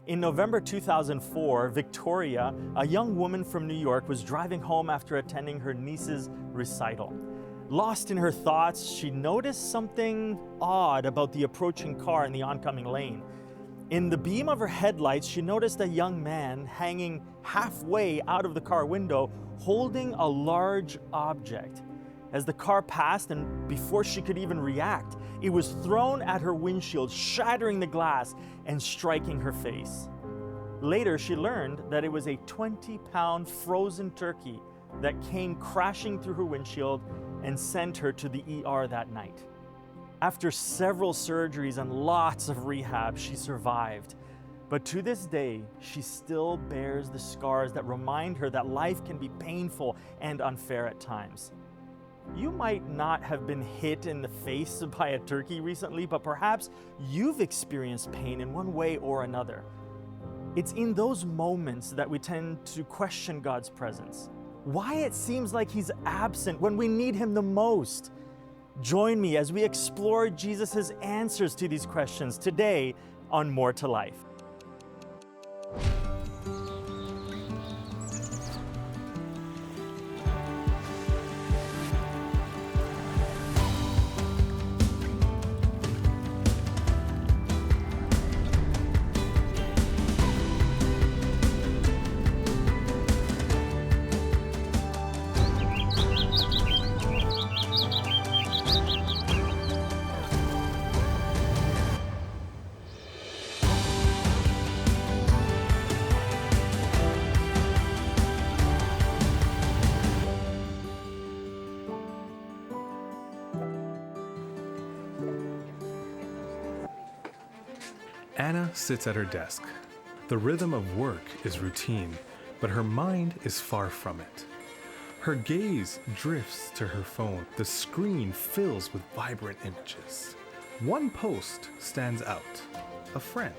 In November 2004, Victoria, a young woman from New York, was driving home after attending her niece's recital. Lost in her thoughts, she noticed something odd about the approaching car in the oncoming lane. In the beam of her headlights, she noticed a young man hanging halfway out of the car window, holding a large object. As the car passed, and before she could even react, it was thrown at her windshield, shattering the glass and striking her face. Later, she learned that it was a 20-pound frozen turkey that came crashing through her windshield and sent her to the ER that night. After several surgeries and lots of rehab, she survived. But to this day, she still bears the scars that remind her that life can be painful and unfair at times. You might not have been hit in the face by a turkey recently, but perhaps you've experienced pain in one way or another. It's in those moments that we tend to question God's presence. Why it seems like He's absent when we need Him the most. Join me as we explore Jesus' answers to these questions today on More to Life. Anna sits at her desk. The rhythm of work is routine, but her mind is far from it. Her gaze drifts to her phone. The screen fills with vibrant images. One post stands out. A friend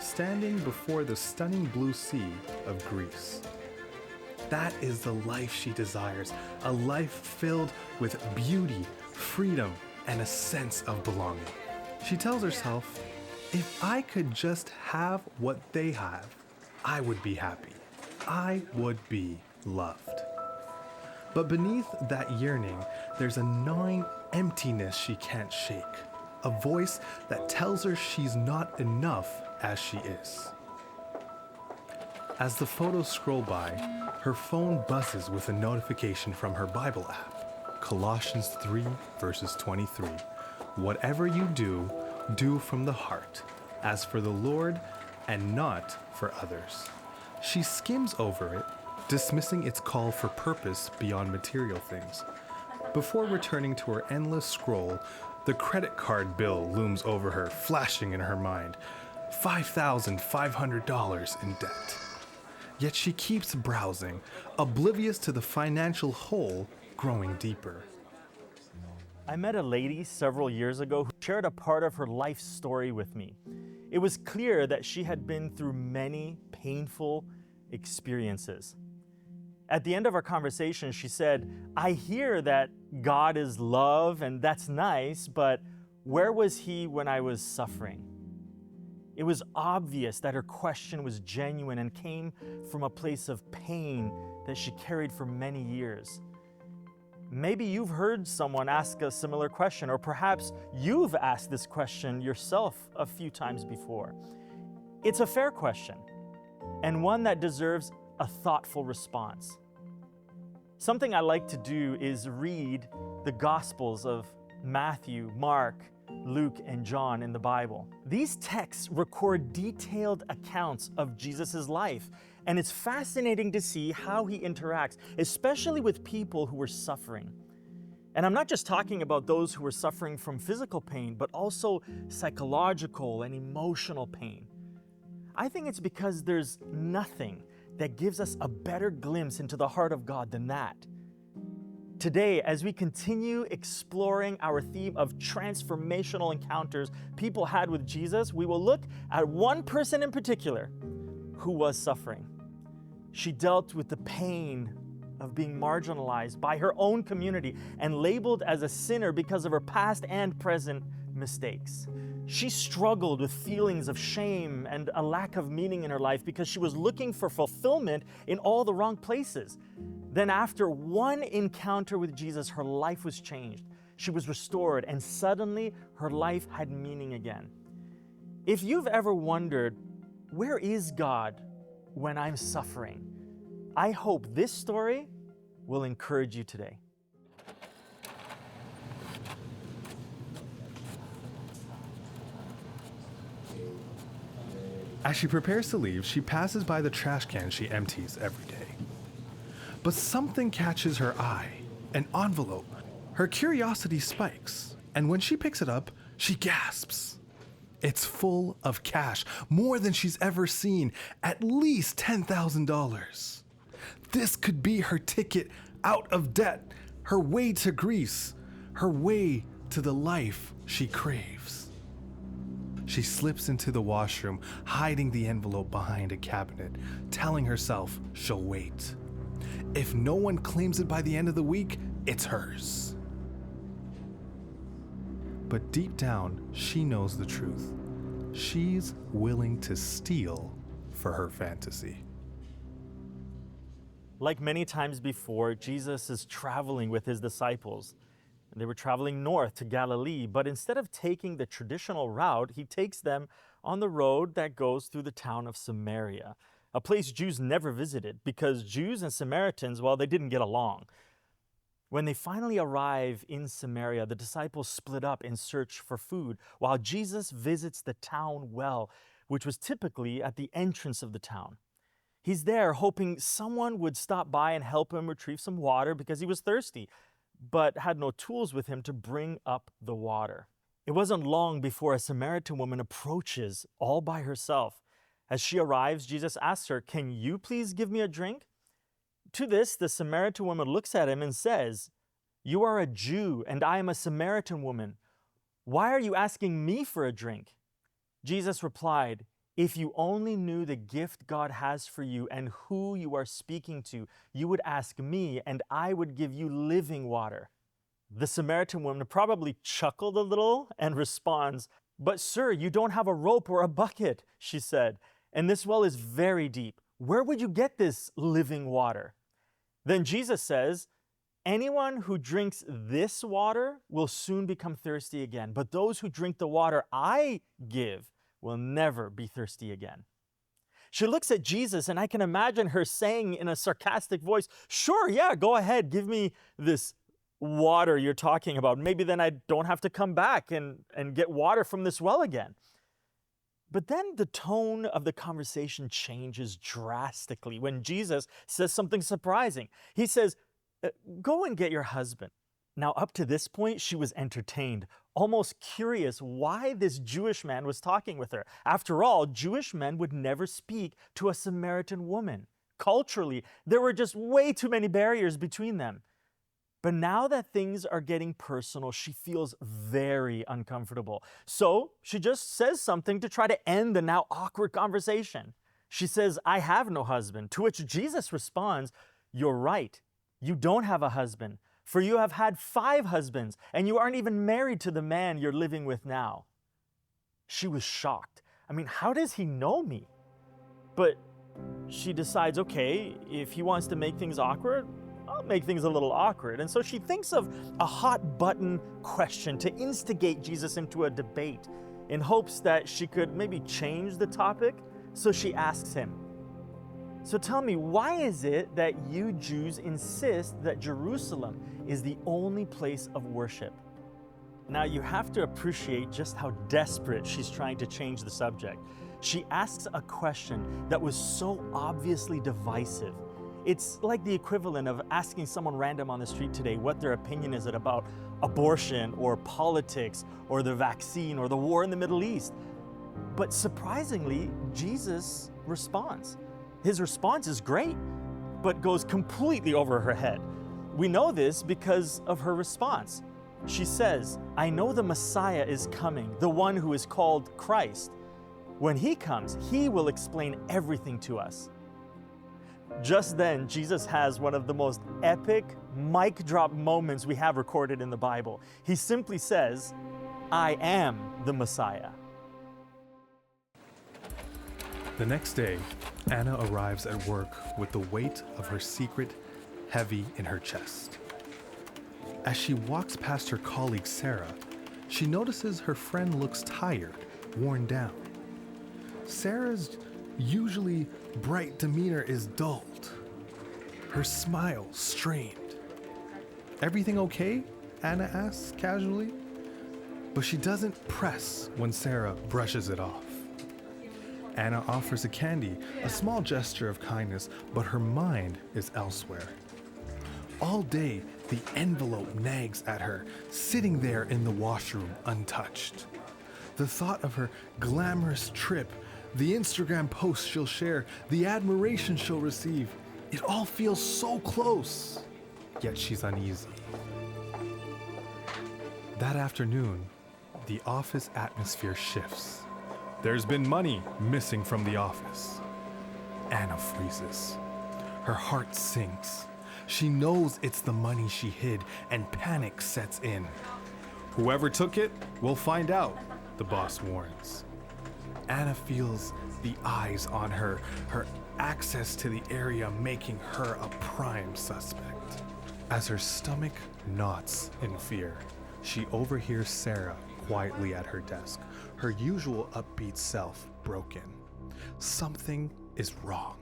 standing before the stunning blue sea of Greece. That is the life she desires, a life filled with beauty, freedom, and a sense of belonging. She tells herself, if I could just have what they have, I would be happy. I would be loved. But beneath that yearning, there's a gnawing emptiness she can't shake. A voice that tells her she's not enough as she is. As the photos scroll by, her phone buzzes with a notification from her Bible app. Colossians 3, verses 23. Whatever you do, do from the heart, as for the Lord and not for others. She skims over it, dismissing its call for purpose beyond material things. Before returning to her endless scroll, the credit card bill looms over her, flashing in her mind. $5,500 in debt. Yet she keeps browsing, oblivious to the financial hole growing deeper. I met a lady several years ago who shared a part of her life story with me. It was clear that she had been through many painful experiences. At the end of our conversation, she said, I hear that God is love and that's nice, but where was He when I was suffering? It was obvious that her question was genuine and came from a place of pain that she carried for many years. Maybe you've heard someone ask a similar question, or perhaps you've asked this question yourself a few times before. It's a fair question, and one that deserves a thoughtful response. Something I like to do is read the Gospels of Matthew, Mark, Luke, and John in the Bible. These texts record detailed accounts of Jesus' life, and it's fascinating to see how He interacts, especially with people who were suffering. And I'm not just talking about those who were suffering from physical pain, but also psychological and emotional pain. I think it's because there's nothing that gives us a better glimpse into the heart of God than that. Today, as we continue exploring our theme of transformational encounters people had with Jesus, we will look at one person in particular who was suffering. She dealt with the pain of being marginalized by her own community and labeled as a sinner because of her past and present mistakes. She struggled with feelings of shame and a lack of meaning in her life because she was looking for fulfillment in all the wrong places. Then after one encounter with Jesus, her life was changed. She was restored, and suddenly her life had meaning again. If you've ever wondered, where is God when I'm suffering? I hope this story will encourage you today. As she prepares to leave, she passes by the trash can she empties every day. But something catches her eye, an envelope. Her curiosity spikes, and when she picks it up, she gasps. It's full of cash, more than she's ever seen, at least $10,000. This could be her ticket out of debt, her way to Greece, her way to the life she craves. She slips into the washroom, hiding the envelope behind a cabinet, telling herself she'll wait. If no one claims it by the end of the week, it's hers. But deep down, she knows the truth. She's willing to steal for her fantasy. Like many times before, Jesus is traveling with his disciples. They were traveling north to Galilee, but instead of taking the traditional route, he takes them on the road that goes through the town of Samaria, a place Jews never visited because Jews and Samaritans, well, they didn't get along. When they finally arrive in Samaria, the disciples split up in search for food, while Jesus visits the town well, which was typically at the entrance of the town. He's there hoping someone would stop by and help him retrieve some water because he was thirsty, but had no tools with him to bring up the water. It wasn't long before a Samaritan woman approaches all by herself. As she arrives, Jesus asks her, "Can you please give me a drink?" To this, the Samaritan woman looks at him and says, "You are a Jew, and I am a Samaritan woman. Why are you asking me for a drink?" Jesus replied, "If you only knew the gift God has for you and who you are speaking to, you would ask me, and I would give you living water." The Samaritan woman probably chuckled a little and responds, "But sir, you don't have a rope or a bucket," she said, "and this well is very deep. Where would you get this living water?" Then Jesus says, "Anyone who drinks this water will soon become thirsty again, but those who drink the water I give will never be thirsty again." She looks at Jesus, and I can imagine her saying in a sarcastic voice, "Sure, yeah, go ahead, give me this water you're talking about. Maybe then I don't have to come back and get water from this well again." But then the tone of the conversation changes drastically when Jesus says something surprising. He says, "Go and get your husband." Now, up to this point, she was entertained, almost curious why this Jewish man was talking with her. After all, Jewish men would never speak to a Samaritan woman. Culturally, there were just way too many barriers between them. But now that things are getting personal, she feels very uncomfortable. So she just says something to try to end the now awkward conversation. She says, "I have no husband," to which Jesus responds, "You're right. You don't have a husband, for you have had 5 husbands, and you aren't even married to the man you're living with now." She was shocked. I mean, how does he know me? But she decides, okay, if he wants to make things awkward, I'll make things a little awkward. And so she thinks of a hot button question to instigate Jesus into a debate in hopes that she could maybe change the topic. So she asks him, "So tell me, why is it that you Jews insist that Jerusalem is the only place of worship?" Now you have to appreciate just how desperate she's trying to change the subject. She asks a question that was so obviously divisive. It's like the equivalent of asking someone random on the street today what their opinion is about abortion or politics or the vaccine or the war in the Middle East. But surprisingly, Jesus responds. His response is great, but goes completely over her head. We know this because of her response. She says, "I know the Messiah is coming, the one who is called Christ. When he comes, he will explain everything to us." Just then, Jesus has one of the most epic mic drop moments we have recorded in the Bible. He simply says, I am the Messiah. The next day, Anna arrives at work with the weight of her secret heavy in her chest. As she walks past her colleague Sarah, she notices her friend looks tired, worn down. Sarah's usually bright demeanor is dulled, her smile strained. "Everything okay?" Anna asks casually, but she doesn't press when Sarah brushes it off. Anna offers a candy, a small gesture of kindness, but her mind is elsewhere. All day, the envelope nags at her, sitting there in the washroom untouched. The thought of her glamorous trip, the Instagram posts she'll share, the admiration she'll receive, it all feels so close, yet she's uneasy. That afternoon, the office atmosphere shifts. There's been money missing from the office. Anna freezes. Her heart sinks. She knows it's the money she hid, and panic sets in. "Whoever took it, we'll find out," the boss warns. Anna feels the eyes on her, her access to the area making her a prime suspect. As her stomach knots in fear, she overhears Sarah quietly at her desk, her usual upbeat self broken. Something is wrong,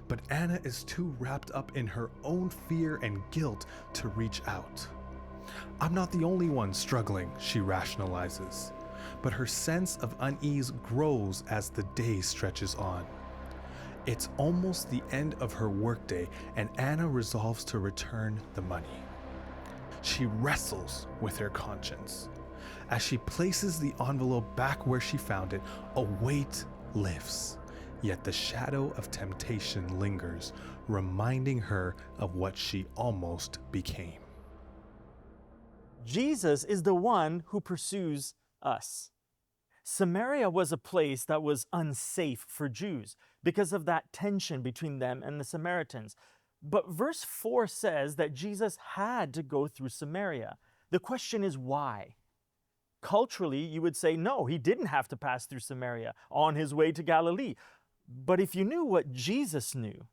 but Anna is too wrapped up in her own fear and guilt to reach out. "I'm not the only one struggling," she rationalizes, but her sense of unease grows as the day stretches on. It's almost the end of her workday, and Anna resolves to return the money. She wrestles with her conscience. As she places the envelope back where she found it, a weight lifts, yet the shadow of temptation lingers, reminding her of what she almost became. Jesus is the one who pursues us. Samaria was a place that was unsafe for Jews because of that tension between them and the Samaritans. But verse 4 says that Jesus had to go through Samaria. The question is why? Culturally, you would say, no, he didn't have to pass through Samaria on his way to Galilee. But if you knew what Jesus knew,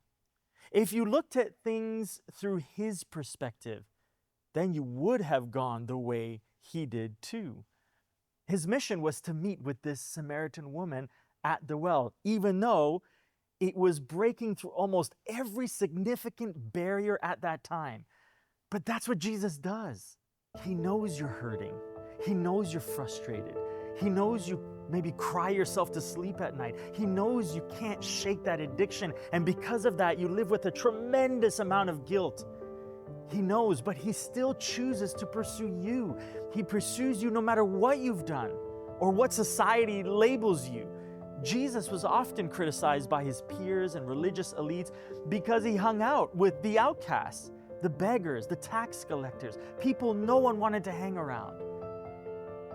if you looked at things through his perspective, then you would have gone the way he did too. His mission was to meet with this Samaritan woman at the well, even though it was breaking through almost every significant barrier at that time. But that's what Jesus does. He knows you're hurting. He knows you're frustrated. He knows you maybe cry yourself to sleep at night. He knows you can't shake that addiction, and because of that, you live with a tremendous amount of guilt. He knows, but he still chooses to pursue you. He pursues you no matter what you've done or what society labels you. Jesus was often criticized by his peers and religious elites because he hung out with the outcasts, the beggars, the tax collectors, people no one wanted to hang around.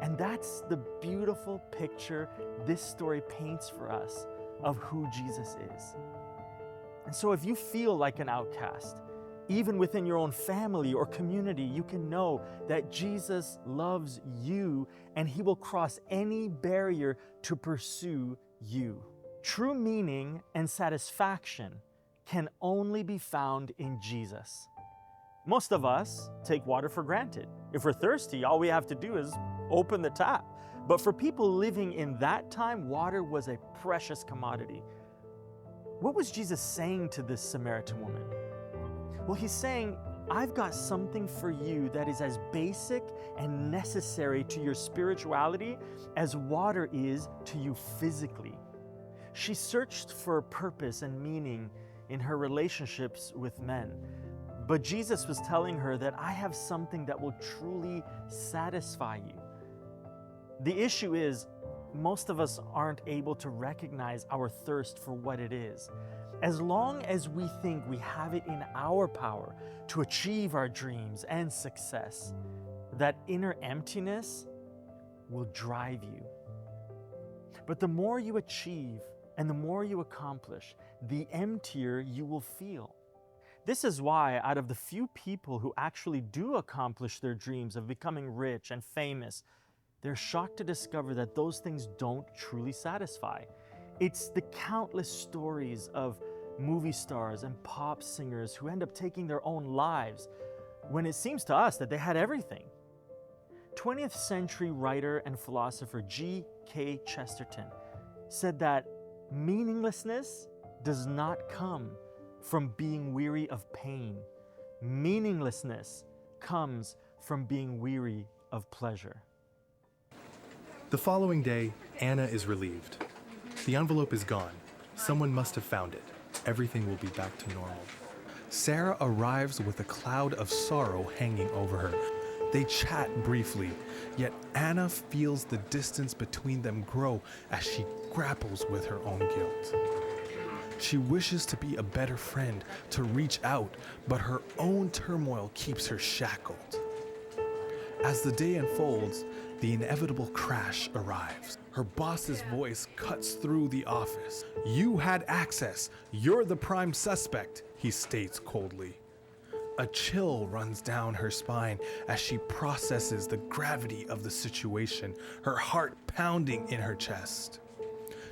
And that's the beautiful picture this story paints for us of who Jesus is. And so if you feel like an outcast, even within your own family or community, you can know that Jesus loves you and he will cross any barrier to pursue you. True meaning and satisfaction can only be found in Jesus. Most of us take water for granted. If we're thirsty, all we have to do is open the tap. But for people living in that time, water was a precious commodity. What was Jesus saying to this Samaritan woman? Well, he's saying, I've got something for you that is as basic and necessary to your spirituality as water is to you physically. She searched for purpose and meaning in her relationships with men. But Jesus was telling her that I have something that will truly satisfy you. The issue is, most of us aren't able to recognize our thirst for what it is. As long as we think we have it in our power to achieve our dreams and success, that inner emptiness will drive you. But the more you achieve and the more you accomplish, the emptier you will feel. This is why, out of the few people who actually do accomplish their dreams of becoming rich and famous, they're shocked to discover that those things don't truly satisfy. It's the countless stories of movie stars and pop singers who end up taking their own lives when it seems to us that they had everything. 20th century writer and philosopher G.K. Chesterton said that meaninglessness does not come from being weary of pain. Meaninglessness comes from being weary of pleasure. The following day, Anna is relieved. The envelope is gone. Someone must have found it. Everything will be back to normal. Sarah arrives with a cloud of sorrow hanging over her. They chat briefly, yet Anna feels the distance between them grow as she grapples with her own guilt. She wishes to be a better friend, to reach out, but her own turmoil keeps her shackled. As the day unfolds, the inevitable crash arrives. Her boss's voice cuts through the office. "You had access. You're the prime suspect," he states coldly. A chill runs down her spine as she processes the gravity of the situation, her heart pounding in her chest.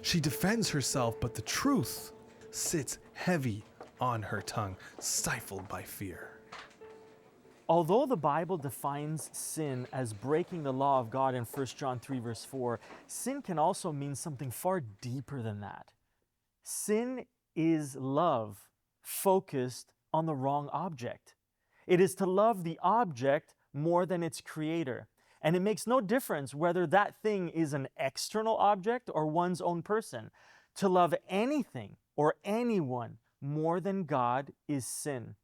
She defends herself, but the truth sits heavy on her tongue, stifled by fear. Although the Bible defines sin as breaking the law of God in 1 John 3 verse 4, sin can also mean something far deeper than that. Sin is love focused on the wrong object. It is to love the object more than its creator. And it makes no difference whether that thing is an external object or one's own person. To love anything or anyone more than God is sin.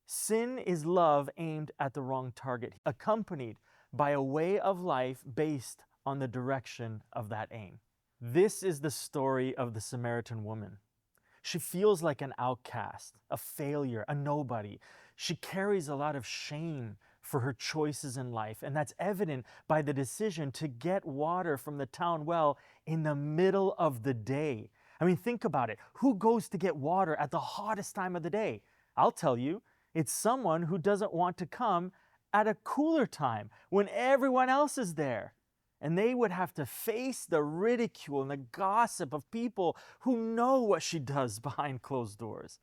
Sin is love aimed at the wrong target, accompanied by a way of life based on the direction of that aim. This is the story of the Samaritan woman. She feels like an outcast, a failure, a nobody. She carries a lot of shame for her choices in life, and that's evident by the decision to get water from the town well in the middle of the day. I mean, think about it. Who goes to get water at the hottest time of the day? I'll tell you, it's someone who doesn't want to come at a cooler time when everyone else is there. And they would have to face the ridicule and the gossip of people who know what she does behind closed doors.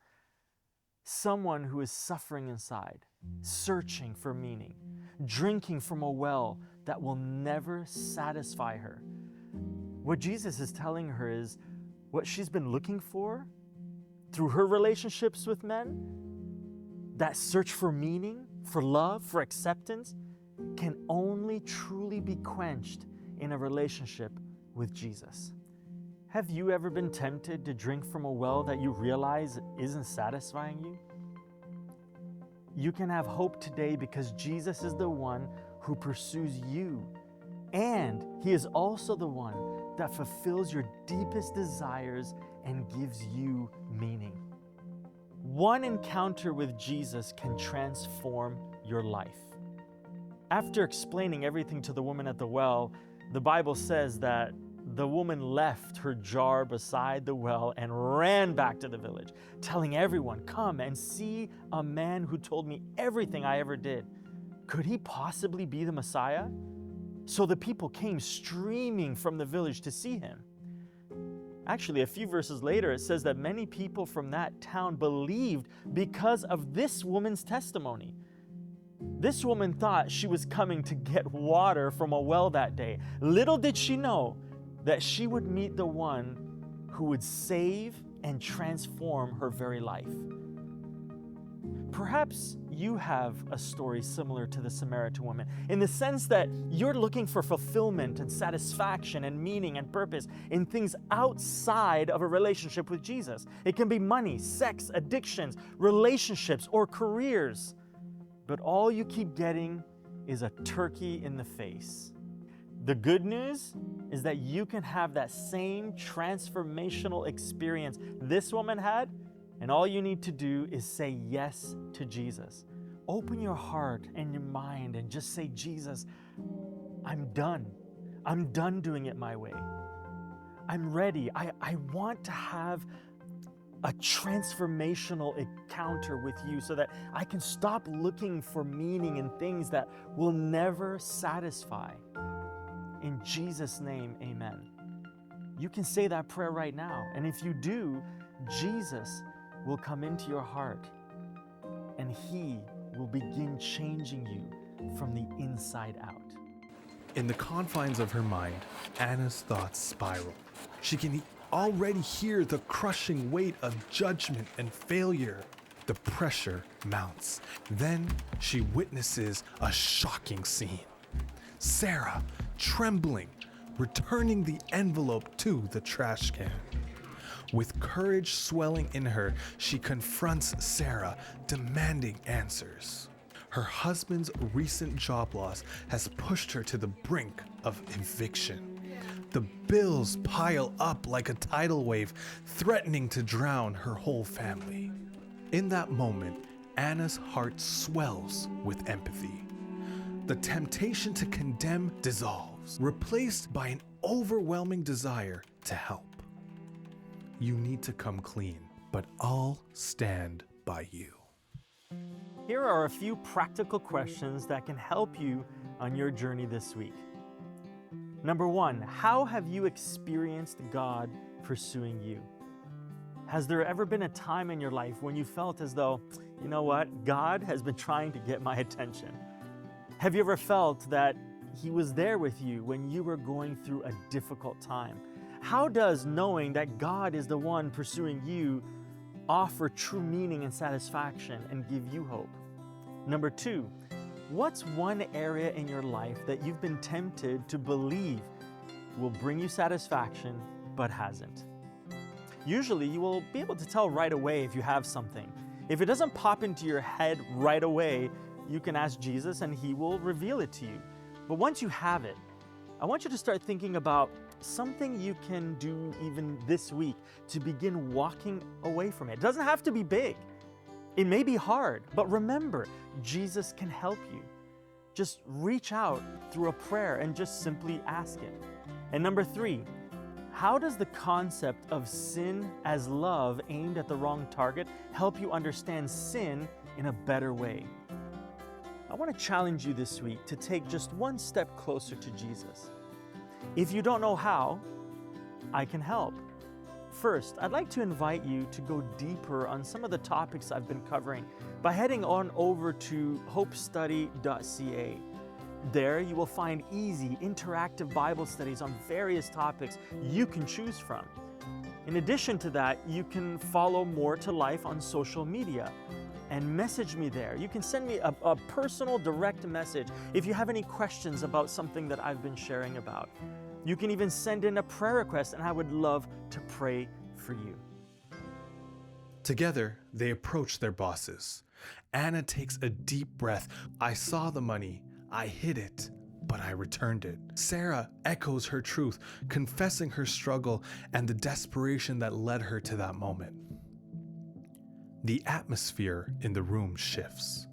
Someone who is suffering inside, searching for meaning, drinking from a well that will never satisfy her. What Jesus is telling her is what she's been looking for through her relationships with men, that search for meaning, for love, for acceptance, can only truly be quenched in a relationship with Jesus. Have you ever been tempted to drink from a well that you realize isn't satisfying you? You can have hope today because Jesus is the one who pursues you, and He is also the one that fulfills your deepest desires and gives you meaning. One encounter with Jesus can transform your life. After explaining everything to the woman at the well, the Bible says that the woman left her jar beside the well and ran back to the village, telling everyone, "Come and see a man who told me everything I ever did. Could he possibly be the Messiah?" So the people came streaming from the village to see him. Actually, a few verses later, it says that many people from that town believed because of this woman's testimony. This woman thought she was coming to get water from a well that day. Little did she know that she would meet the one who would save and transform her very life. Perhaps you have a story similar to the Samaritan woman, in the sense that you're looking for fulfillment and satisfaction and meaning and purpose in things outside of a relationship with Jesus. It can be money, sex, addictions, relationships, or careers. But all you keep getting is a turkey in the face. The good news is that you can have that same transformational experience this woman had, and all you need to do is say yes to Jesus. Open your heart and your mind and just say, "Jesus, I'm done. I'm done doing it my way. I'm ready. I want to have a transformational encounter with you so that I can stop looking for meaning in things that will never satisfy." In Jesus' name, amen. You can say that prayer right now. And if you do, Jesus will come into your heart and He will begin changing you from the inside out. In the confines of her mind, Anna's thoughts spiral. She can already hear the crushing weight of judgment and failure. The pressure mounts. Then she witnesses a shocking scene. Sarah, trembling, returning the envelope to the trash can. With courage swelling in her, she confronts Sarah, demanding answers. Her husband's recent job loss has pushed her to the brink of eviction. The bills pile up like a tidal wave, threatening to drown her whole family. In that moment, Anna's heart swells with empathy. The temptation to condemn dissolves, replaced by an overwhelming desire to help. You need to come clean, but I'll stand by you. Here are a few practical questions that can help you on your journey this week. Number 1, how have you experienced God pursuing you? Has there ever been a time in your life when you felt as though, you know what, God has been trying to get my attention? Have you ever felt that He was there with you when you were going through a difficult time? How does knowing that God is the one pursuing you offer true meaning and satisfaction and give you hope? Number 2, what's one area in your life that you've been tempted to believe will bring you satisfaction but hasn't? Usually you will be able to tell right away if you have something. If it doesn't pop into your head right away, you can ask Jesus and He will reveal it to you. But once you have it, I want you to start thinking about something you can do even this week to begin walking away from it. It doesn't have to be big. It may be hard, but remember, Jesus can help you. Just reach out through a prayer and just simply ask it. And number 3, how does the concept of sin as love aimed at the wrong target help you understand sin in a better way? I want to challenge you this week to take just one step closer to Jesus. If you don't know how, I can help. First, I'd like to invite you to go deeper on some of the topics I've been covering by heading on over to hopestudy.ca. There you will find easy, interactive Bible studies on various topics you can choose from. In addition to that, you can follow More to Life on social media and message me there. You can send me a personal direct message if you have any questions about something that I've been sharing about. You can even send in a prayer request and I would love to pray for you. Together, they approach their bosses. Anna takes a deep breath. I saw the money. I hid it, but I returned it. Sarah echoes her truth, confessing her struggle and the desperation that led her to that moment. The atmosphere in the room shifts,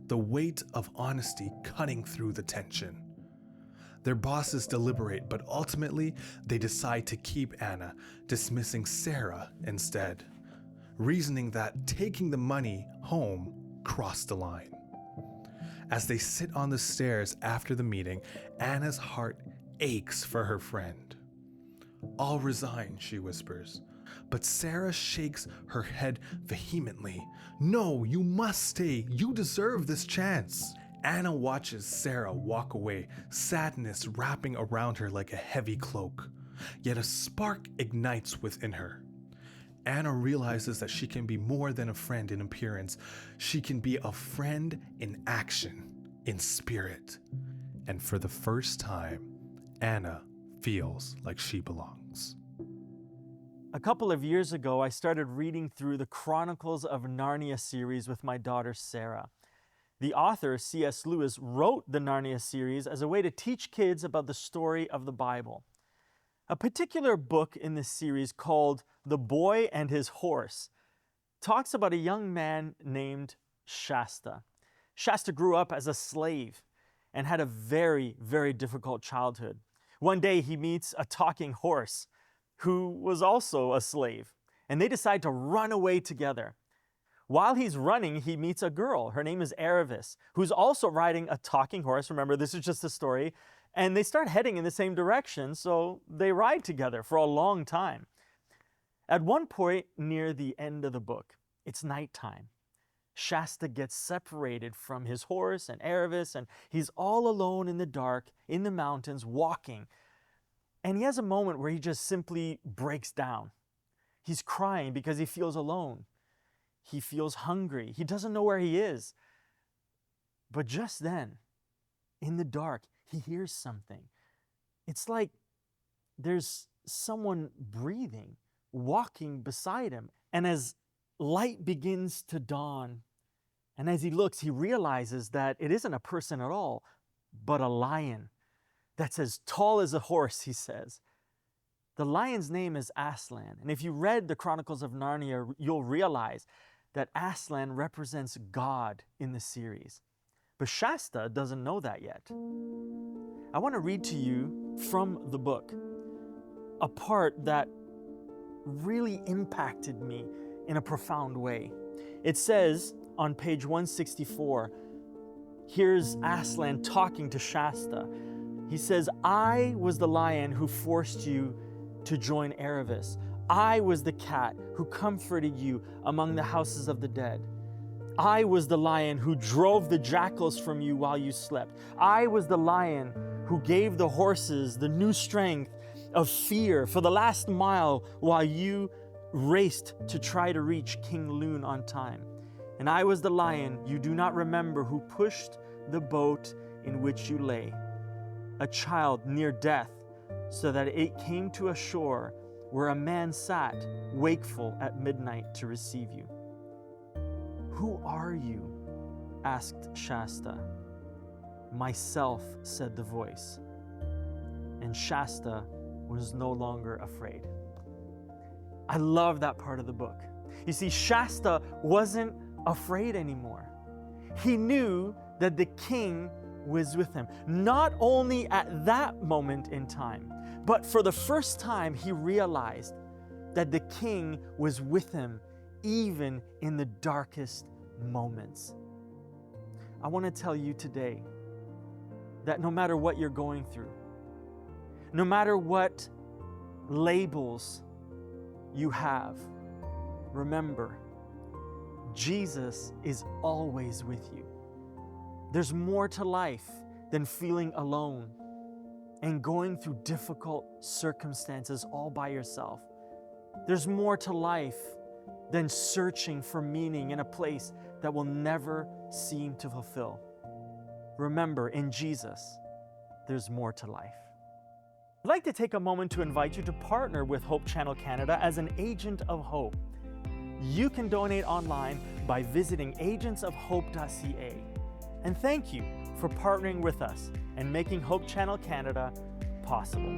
the weight of honesty cutting through the tension. Their bosses deliberate, but ultimately they decide to keep Anna, dismissing Sarah instead, reasoning that taking the money home crossed the line. As they sit on the stairs after the meeting, Anna's heart aches for her friend. "I'll resign," she whispers. But Sarah shakes her head vehemently. "No, you must stay. You deserve this chance." Anna watches Sarah walk away, sadness wrapping around her like a heavy cloak. Yet a spark ignites within her. Anna realizes that she can be more than a friend in appearance. She can be a friend in action, in spirit. And for the first time, Anna feels like she belongs. A couple of years ago, I started reading through the Chronicles of Narnia series with my daughter, Sarah. The author, C.S. Lewis, wrote the Narnia series as a way to teach kids about the story of the Bible. A particular book in this series called The Boy and His Horse talks about a young man named Shasta. Shasta grew up as a slave and had a very, very difficult childhood. One day he meets a talking horse who was also a slave, and they decide to run away together. While he's running, he meets a girl. Her name is Aravis, who's also riding a talking horse. Remember, this is just a story. And they start heading in the same direction, so they ride together for a long time. At one point near the end of the book, it's nighttime. Shasta gets separated from his horse and Aravis, and he's all alone in the dark, in the mountains, walking. And he has a moment where he just simply breaks down. He's crying because he feels alone. He feels hungry. He doesn't know where he is. But just then, in the dark, he hears something. It's like there's someone breathing, walking beside him. And as light begins to dawn, and as he looks, he realizes that it isn't a person at all, but a lion that's as tall as a horse, he says. The lion's name is Aslan. And if you read the Chronicles of Narnia, you'll realize that Aslan represents God in the series. But Shasta doesn't know that yet. I want to read to you from the book a part that really impacted me in a profound way. It says on page 164, here's Aslan talking to Shasta. He says, "I was the lion who forced you to join Aravis. I was the cat who comforted you among the houses of the dead. I was the lion who drove the jackals from you while you slept. I was the lion who gave the horses the new strength of fear for the last mile while you raced to try to reach King Loon on time. And I was the lion you do not remember who pushed the boat in which you lay, a child near death, so that it came to a shore where a man sat wakeful at midnight to receive you." "Who are you?" asked Shasta. "Myself," said the voice. And Shasta was no longer afraid. I love that part of the book. You see, Shasta wasn't afraid anymore. He knew that the king was with him, not only at that moment in time, but for the first time he realized that the king was with him even in the darkest moments. I want to tell you today that no matter what you're going through, no matter what labels you have, remember, Jesus is always with you. There's more to life than feeling alone and going through difficult circumstances all by yourself. There's more to life than searching for meaning in a place that will never seem to fulfill. Remember, in Jesus, there's more to life. I'd like to take a moment to invite you to partner with Hope Channel Canada as an agent of hope. You can donate online by visiting agentsofhope.ca. And thank you for partnering with us and making Hope Channel Canada possible.